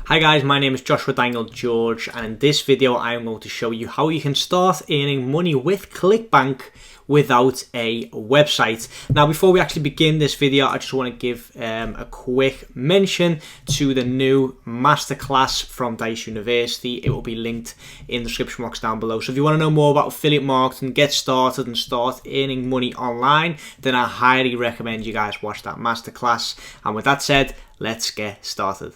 Hi guys, my name is Joshua Daniel George, and in this video I am going to show you how you can start earning money with Clickbank without a website. Now before we actually begin this video, I just want to give a quick mention to the new masterclass from Dijs University. It will be linked in the description box down below. So if you want to know more about affiliate marketing, get started and start earning money online, then I highly recommend you guys watch that masterclass. And with that said, let's get started.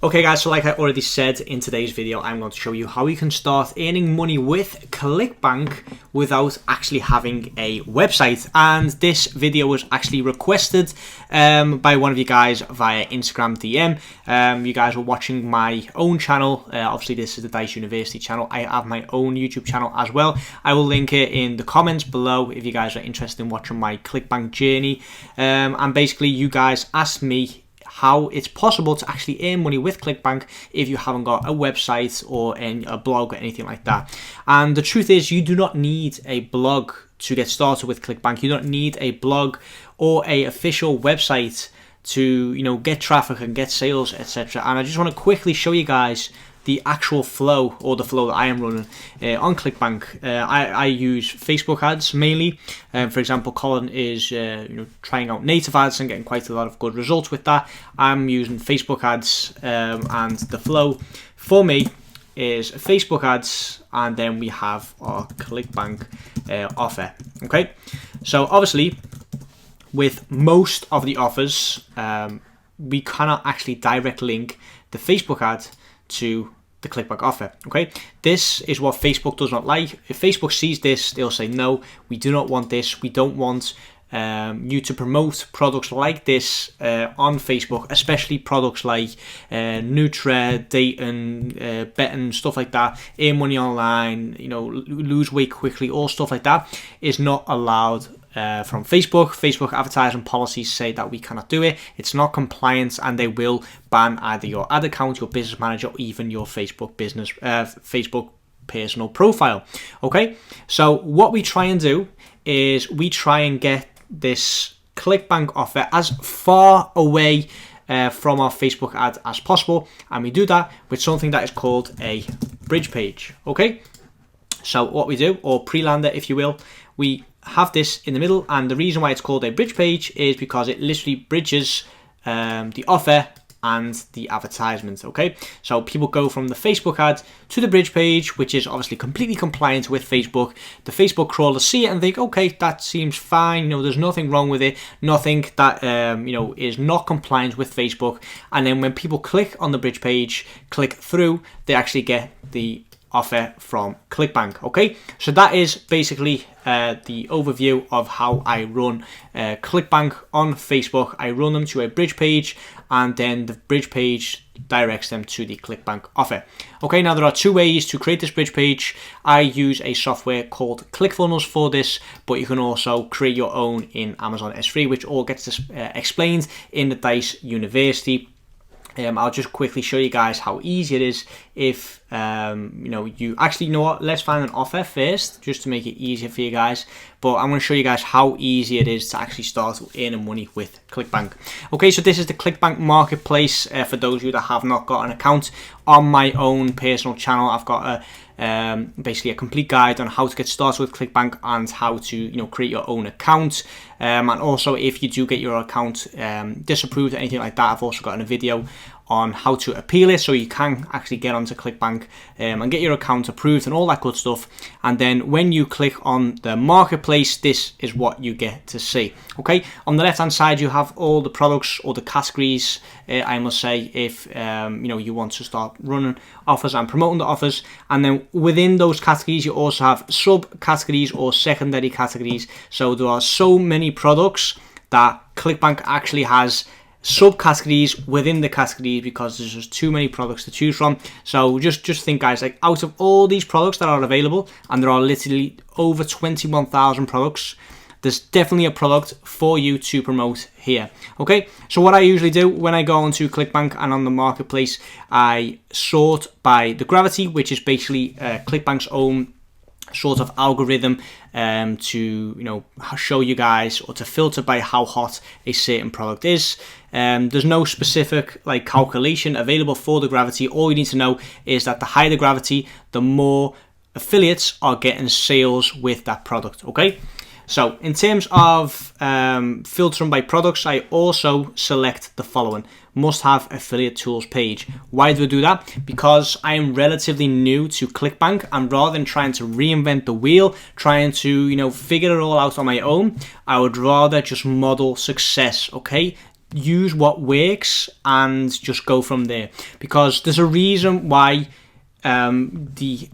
Okay guys, so like I already said in today's video, I'm going to show you how you can start earning money with Clickbank without actually having a website. And this video was actually requested by one of you guys via Instagram DM. You guys were watching my own channel. Obviously this is the Dijs University channel. I have my own YouTube channel as well. I will link it in the comments below if you guys are interested in watching my Clickbank journey. And basically you guys asked me how it's possible to actually earn money with Clickbank if you haven't got a website or a blog or anything like that. And the truth is, you do not need a blog to get started with Clickbank. You don't need a blog or a official website to get traffic and get sales, etc. And I just want to quickly show you guys the actual flow, or the flow that I am running on Clickbank. I use Facebook ads mainly. For example, Colin is trying out native ads and getting quite a lot of good results with that. I'm using Facebook ads, and the flow for me is Facebook ads, and then we have our Clickbank offer. Okay, so obviously with most of the offers, we cannot actually direct link the Facebook ad to the Clickbank offer. Okay, this is what Facebook does not like. If Facebook sees this, they'll say, no, we do not want this. We don't want you to promote products like this on Facebook, especially products like Nutra, dating, betting, stuff like that, earn money online, lose weight quickly, all stuff like that is not allowed from Facebook. Facebook advertising policies say that we cannot do it. It's not compliant, and they will ban either your ad account, your business manager, or even your Facebook business, Facebook personal profile. Okay, so what we try and do is we try and get this Clickbank offer as far away from our Facebook ad as possible, and we do that with something that is called a bridge page. Okay, so what we do, or pre-lander if you will, we have this in the middle, and the reason why it's called a bridge page is because it literally bridges the offer and the advertisement. Okay, so people go from the Facebook ad to the bridge page, which is obviously completely compliant with Facebook. The Facebook crawlers see it and think, okay, that seems fine, there's nothing wrong with it, nothing that is not compliant with Facebook. And then when people click on the bridge page, click through, they actually get the offer from Clickbank. Okay, so that is basically the overview of how I run Clickbank on Facebook. I run them to a bridge page, and then the bridge page directs them to the Clickbank offer. Okay, now there are two ways to create this bridge page. I use a software called ClickFunnels for this, but you can also create your own in Amazon S3, which all gets explained in the Dijs University. I'll just quickly show you guys how easy it is if you actually, let's find an offer first just to make it easier for you guys. But I'm going to show you guys how easy it is to actually start earning money with Clickbank. Okay, so this is the Clickbank marketplace. For those of you that have not got an account, on my own personal channel, I've got basically a complete guide on how to get started with Clickbank and how to create your own account. And also, if you do get your account disapproved or anything like that, I've also got a video on how to appeal it, so you can actually get onto Clickbank and get your account approved and all that good stuff. And then when you click on the marketplace, this is what you get to see. Okay, on the left hand side you have all the products or the categories, I must say, if you want to start running offers and promoting the offers. And then within those categories you also have subcategories or secondary categories. So there are so many products that Clickbank actually has subcategories within the categories because there's just too many products to choose from. So just think, guys, like out of all these products that are available, and there are literally over 21,000 products, there's definitely a product for you to promote here. Okay, so what I usually do when I go onto Clickbank and on the marketplace, I sort by the gravity, which is basically Clickbank's own sort of algorithm to show you guys, or to filter by how hot a certain product is. There's no specific like calculation available for the gravity. All you need to know is that the higher the gravity, the more affiliates are getting sales with that product. Okay, so in terms of filtering by products, I also select the following: must have affiliate tools page. Why do I do that? Because I am relatively new to Clickbank, and rather than trying to reinvent the wheel, trying to figure it all out on my own, I would rather just model success. Okay, use what works and just go from there, because there's a reason why the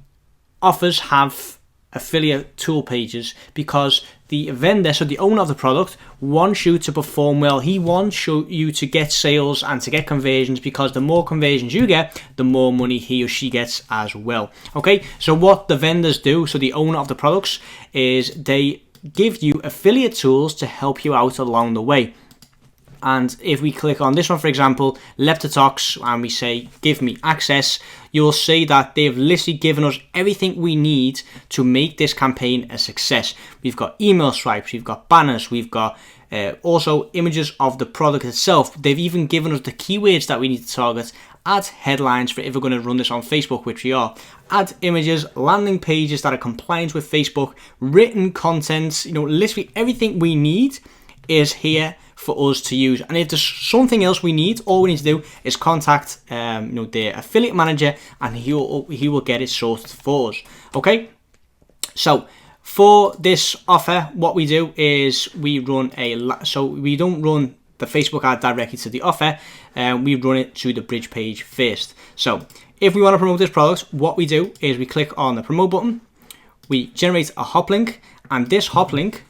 offers have affiliate tool pages, because the vendor, so the owner of the product, wants you to perform well. He wants you to get sales and to get conversions, because the more conversions you get, the more money he or she gets as well. Okay, so what the vendors do, so the owner of the products, is they give you affiliate tools to help you out along the way. And if we click on this one, for example, Leptotox, and we say, give me access, you'll see that they've literally given us everything we need to make this campaign a success. We've got email swipes, we've got banners, we've got also images of the product itself. They've even given us the keywords that we need to target, add headlines for if we're going to run this on Facebook, which we are, add images, landing pages that are compliant with Facebook, written content, literally everything we need is here for us to use. And if there's something else we need, all we need to do is contact the affiliate manager, and he will get it sorted for us. Okay, so for this offer, what we do is we run so we don't run the Facebook ad directly to the offer, we run it to the bridge page first. So if we want to promote this product, what we do is we click on the promote button, we generate a hop link, and this hop link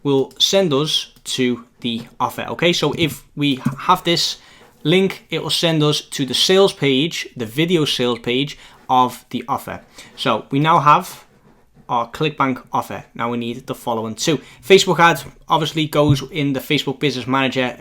will send us to the offer. Okay, so if we have this link, it will send us to the sales page, the video sales page of the offer. So we now have our Clickbank offer. Now we need the following two. Facebook ad obviously goes in the Facebook Business Manager.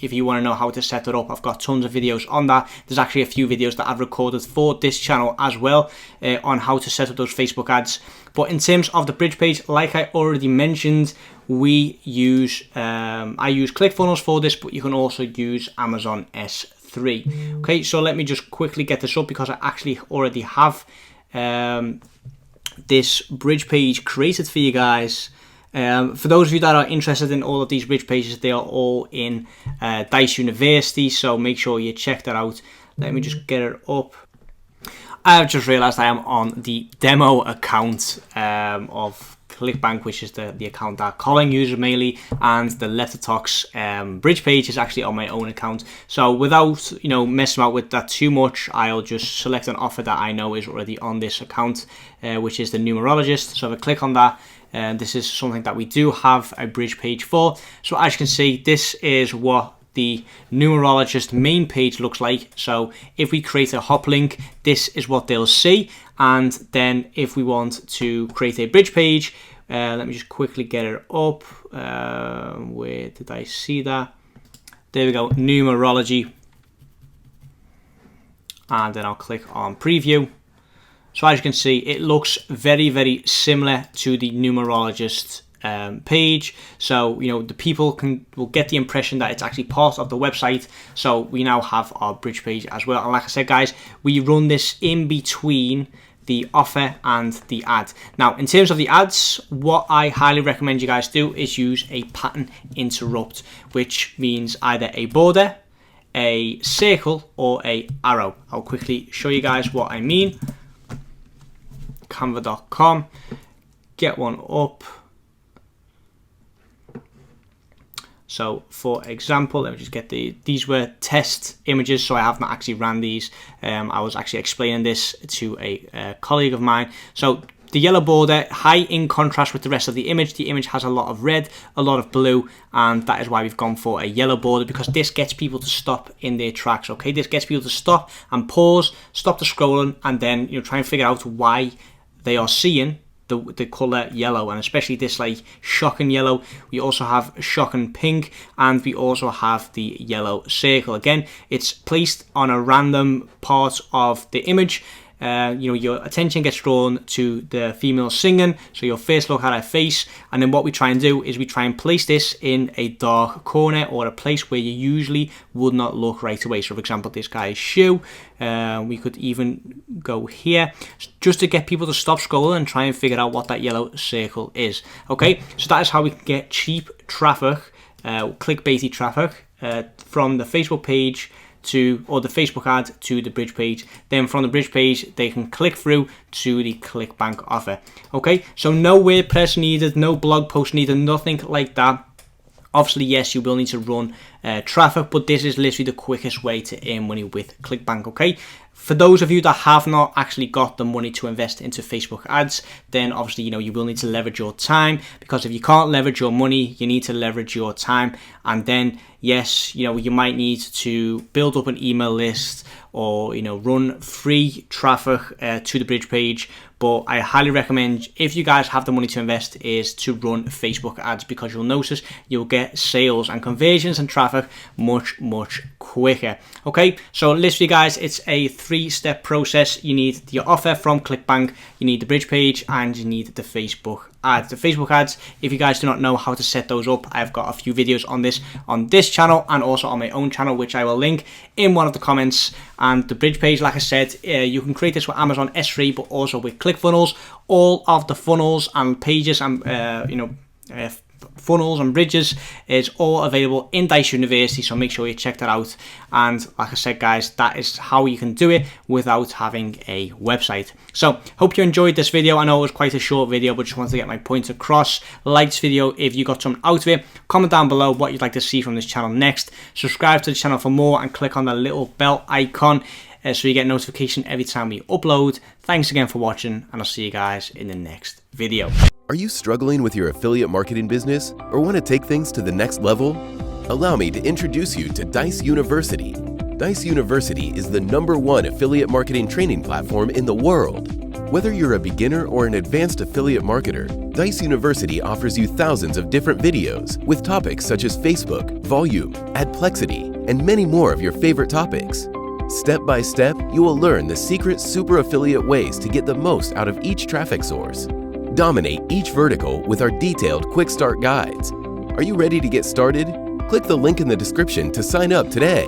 If you want to know how to set it up, I've got tons of videos on that. There's actually a few videos that I've recorded for this channel as well on how to set up those Facebook ads. But in terms of the bridge page, like I already mentioned, we use I use ClickFunnels for this, but you can also use Amazon S3. Okay, so let me just quickly get this up, because I actually already have this bridge page created for you guys. For those of you that are interested in all of these bridge pages, they are all in Dijs University, so make sure you check that out. Let me just get it up. I've just realized I am on the demo account of Clickbank, which is the account that Colin uses mainly, and the Leptotox bridge page is actually on my own account. So without messing about with that too much, I'll just select an offer that I know is already on this account, which is the numerologist. So if I click on that, this is something that we do have a bridge page for. So as you can see, this is what the numerologist main page looks like. So if we create a hop link, this is what they'll see. And then if we want to create a bridge page, let me just quickly get it up. Where did I see that? There we go, numerology. And then I'll click on preview. So as you can see, it looks very, very similar to the numerologist page. So the people will get the impression that it's actually part of the website. So we now have our bridge page as well. And like I said, guys, we run this in between the offer and the ad. Now in terms of the ads, what I highly recommend you guys do is use a pattern interrupt, which means either a border, a circle, or a arrow. I'll quickly show you guys what I mean. Canva.com, get one up. So for example, let me just get these were test images, so I have not actually ran these. I was actually explaining this to a colleague of mine. So the yellow border, high in contrast with the rest of the image. The image has a lot of red, a lot of blue, and that is why we've gone for a yellow border, because this gets people to stop in their tracks. Okay, this gets people to stop and pause, stop the scrolling, and then try and figure out why they are seeing the color yellow, and especially this like shocking yellow. We also have shocking pink, and we also have the yellow circle. Again, it's placed on a random part of the image, your attention gets drawn to the female singing, so you'll first look at her face, and then what we try and do is we try and place this in a dark corner or a place where you usually would not look right away. So for example, this guy's shoe, we could even go here just to get people to stop scrolling and try and figure out what that yellow circle is. Okay, so that is how we can get cheap traffic, clickbaity traffic, from the Facebook page or the Facebook ad to the bridge page. Then from the bridge page, they can click through to the Clickbank offer. Okay, so no WordPress needed, no blog post needed, nothing like that. Obviously, yes, you will need to run traffic, but this is literally the quickest way to earn money with Clickbank, okay? For those of you that have not actually got the money to invest into Facebook ads, then obviously, you will need to leverage your time, because if you can't leverage your money, you need to leverage your time. And then, yes, you might need to build up an email list or, run free traffic to the bridge page. But I highly recommend, if you guys have the money to invest, is to run Facebook ads, because you'll notice you'll get sales and conversions and traffic much quicker. Okay, so literally guys, it's a 3-step process. You need your offer from Clickbank, you need the bridge page, and you need the Facebook ads. The Facebook ads, if you guys do not know how to set those up, I've got a few videos on this channel and also on my own channel, which I will link in one of the comments. And the bridge page, like I said, you can create this with Amazon S3, but also with ClickFunnels. All of the funnels and pages and funnels and bridges is all available in Dijs University, so make sure you check that out. And like I said guys, that is how you can do it without having a website. So hope you enjoyed this video. I know it was quite a short video, but just wanted to get my point across. Like this video if you got something out of it. Comment down below what you'd like to see from this channel next. Subscribe to the channel for more and click on the little bell icon so you get notification every time we upload. Thanks again for watching, and I'll see you guys in the next video. Are you struggling with your affiliate marketing business or want to take things to the next level? Allow me to introduce you to Dijs University. Dijs University is the #1 affiliate marketing training platform in the world. Whether you're a beginner or an advanced affiliate marketer, Dijs University offers you thousands of different videos with topics such as Facebook, volume, adplexity, and many more of your favorite topics. Step by step, you will learn the secret super affiliate ways to get the most out of each traffic source. Dominate each vertical with our detailed quick start guides. Are you ready to get started? Click the link in the description to sign up today.